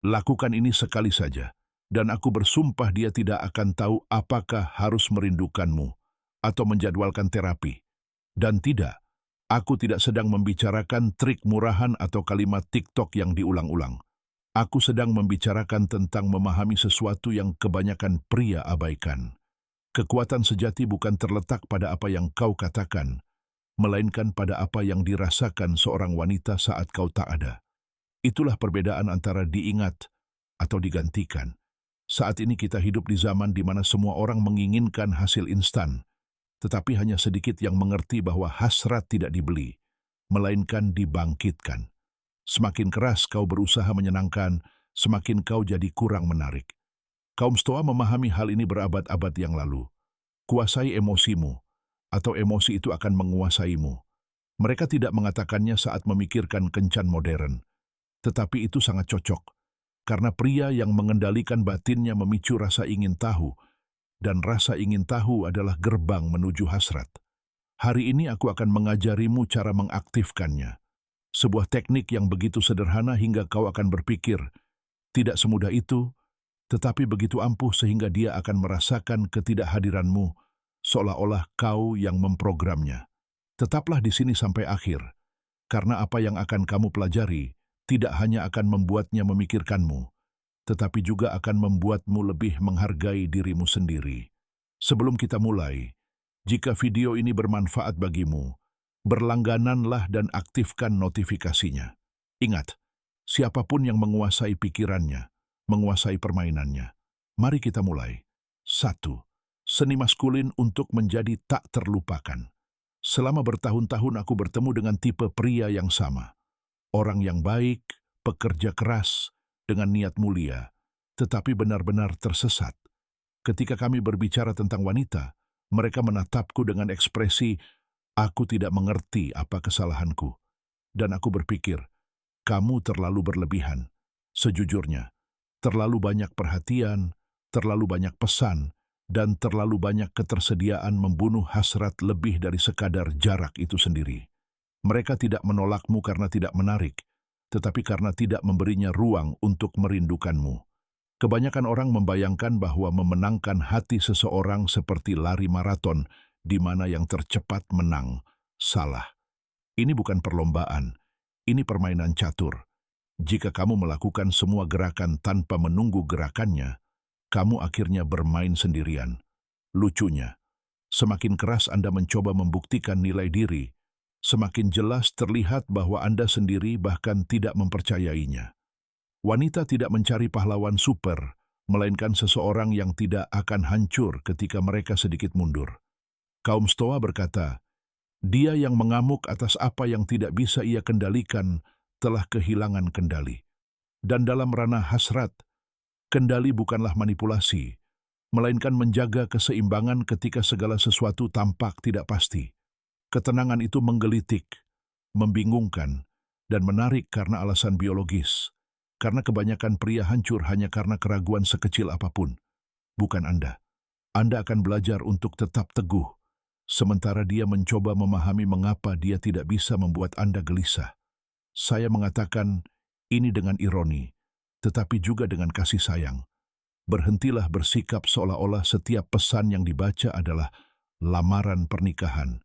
Lakukan ini sekali saja, dan aku bersumpah dia tidak akan tahu apakah harus merindukanmu atau menjadwalkan terapi. Dan tidak, aku tidak sedang membicarakan trik murahan atau kalimat TikTok yang diulang-ulang. Aku sedang membicarakan tentang memahami sesuatu yang kebanyakan pria abaikan. Kekuatan sejati bukan terletak pada apa yang kau katakan, melainkan pada apa yang dirasakan seorang wanita saat kau tak ada. Itulah perbedaan antara diingat atau digantikan. Saat ini kita hidup di zaman di mana semua orang menginginkan hasil instan, tetapi hanya sedikit yang mengerti bahwa hasrat tidak dibeli, melainkan dibangkitkan. Semakin keras kau berusaha menyenangkan, semakin kau jadi kurang menarik. Kaum Stoa memahami hal ini berabad-abad yang lalu. Kuasai emosimu, atau emosi itu akan menguasaimu. Mereka tidak mengatakannya saat memikirkan kencan modern, tetapi itu sangat cocok, karena pria yang mengendalikan batinnya memicu rasa ingin tahu, dan rasa ingin tahu adalah gerbang menuju hasrat. Hari ini aku akan mengajarimu cara mengaktifkannya. Sebuah teknik yang begitu sederhana hingga kau akan berpikir, tidak semudah itu, tetapi begitu ampuh sehingga dia akan merasakan ketidakhadiranmu, seolah-olah kau yang memprogramnya. Tetaplah di sini sampai akhir, karena apa yang akan kamu pelajari tidak hanya akan membuatnya memikirkanmu, tetapi juga akan membuatmu lebih menghargai dirimu sendiri. Sebelum kita mulai, jika video ini bermanfaat bagimu, berlanggananlah dan aktifkan notifikasinya. Ingat, siapapun yang menguasai pikirannya, menguasai permainannya. Mari kita mulai. 1. Seni maskulin untuk menjadi tak terlupakan. Selama bertahun-tahun aku bertemu dengan tipe pria yang sama. Orang yang baik, pekerja keras, dengan niat mulia, tetapi benar-benar tersesat. Ketika kami berbicara tentang wanita, mereka menatapku dengan ekspresi, aku tidak mengerti apa kesalahanku. Dan aku berpikir, kamu terlalu berlebihan. Sejujurnya, terlalu banyak perhatian, terlalu banyak pesan, dan terlalu banyak ketersediaan membunuh hasrat lebih dari sekadar jarak itu sendiri. Mereka tidak menolakmu karena tidak menarik, tetapi karena tidak memberinya ruang untuk merindukanmu. Kebanyakan orang membayangkan bahwa memenangkan hati seseorang seperti lari maraton, di mana yang tercepat menang. Salah. Ini bukan perlombaan, ini permainan catur. Jika kamu melakukan semua gerakan tanpa menunggu gerakannya, kamu akhirnya bermain sendirian. Lucunya, semakin keras Anda mencoba membuktikan nilai diri, semakin jelas terlihat bahwa Anda sendiri bahkan tidak mempercayainya. Wanita tidak mencari pahlawan super, melainkan seseorang yang tidak akan hancur ketika mereka sedikit mundur. Kaum Stoa berkata, dia yang mengamuk atas apa yang tidak bisa ia kendalikan telah kehilangan kendali. Dan dalam ranah hasrat, kendali bukanlah manipulasi, melainkan menjaga keseimbangan ketika segala sesuatu tampak tidak pasti. Ketenangan itu menggelitik, membingungkan, dan menarik karena alasan biologis. Karena kebanyakan pria hancur hanya karena keraguan sekecil apapun. Bukan Anda. Anda akan belajar untuk tetap teguh, sementara dia mencoba memahami mengapa dia tidak bisa membuat Anda gelisah. Saya mengatakan ini dengan ironi, tetapi juga dengan kasih sayang. Berhentilah bersikap seolah-olah setiap pesan yang dibaca adalah lamaran pernikahan.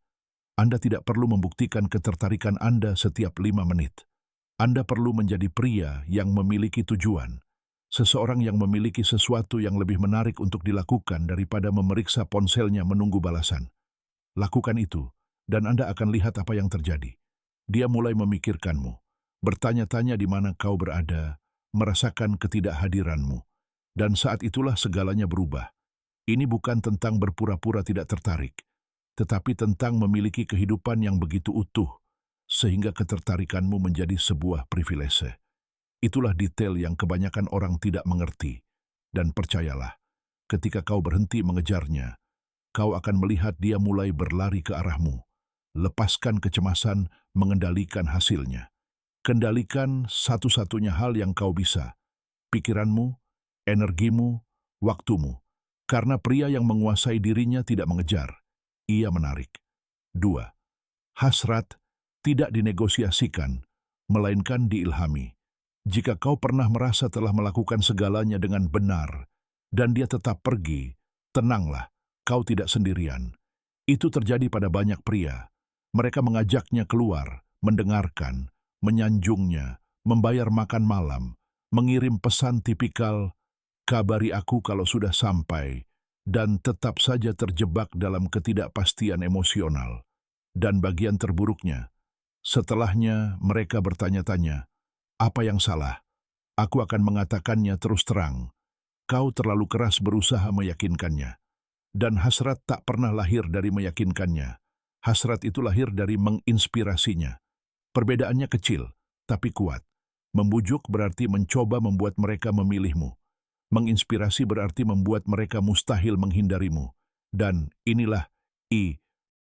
Anda tidak perlu membuktikan ketertarikan Anda setiap 5 menit. Anda perlu menjadi pria yang memiliki tujuan. Seseorang yang memiliki sesuatu yang lebih menarik untuk dilakukan daripada memeriksa ponselnya menunggu balasan. Lakukan itu, dan Anda akan lihat apa yang terjadi. Dia mulai memikirkanmu, bertanya-tanya di mana kau berada, merasakan ketidakhadiranmu. Dan saat itulah segalanya berubah. Ini bukan tentang berpura-pura tidak tertarik, tetapi tentang memiliki kehidupan yang begitu utuh, sehingga ketertarikanmu menjadi sebuah privilese. Itulah detail yang kebanyakan orang tidak mengerti. Dan percayalah, ketika kau berhenti mengejarnya, kau akan melihat dia mulai berlari ke arahmu. Lepaskan kecemasan, mengendalikan hasilnya. Kendalikan satu-satunya hal yang kau bisa, pikiranmu, energimu, waktumu. Karena pria yang menguasai dirinya tidak mengejar, ia menarik. 2. Hasrat tidak dinegosiasikan, melainkan diilhami. Jika kau pernah merasa telah melakukan segalanya dengan benar, dan dia tetap pergi, tenanglah, kau tidak sendirian. Itu terjadi pada banyak pria. Mereka mengajaknya keluar, mendengarkan, menyanjungnya, membayar makan malam, mengirim pesan tipikal, kabari aku kalau sudah sampai, dan tetap saja terjebak dalam ketidakpastian emosional. Dan bagian terburuknya, setelahnya mereka bertanya-tanya, apa yang salah? Aku akan mengatakannya terus terang. Kau terlalu keras berusaha meyakinkannya. Dan hasrat tak pernah lahir dari meyakinkannya. Hasrat itu lahir dari menginspirasinya. Perbedaannya kecil, tapi kuat. Membujuk berarti mencoba membuat mereka memilihmu. Menginspirasi berarti membuat mereka mustahil menghindarimu. Dan inilah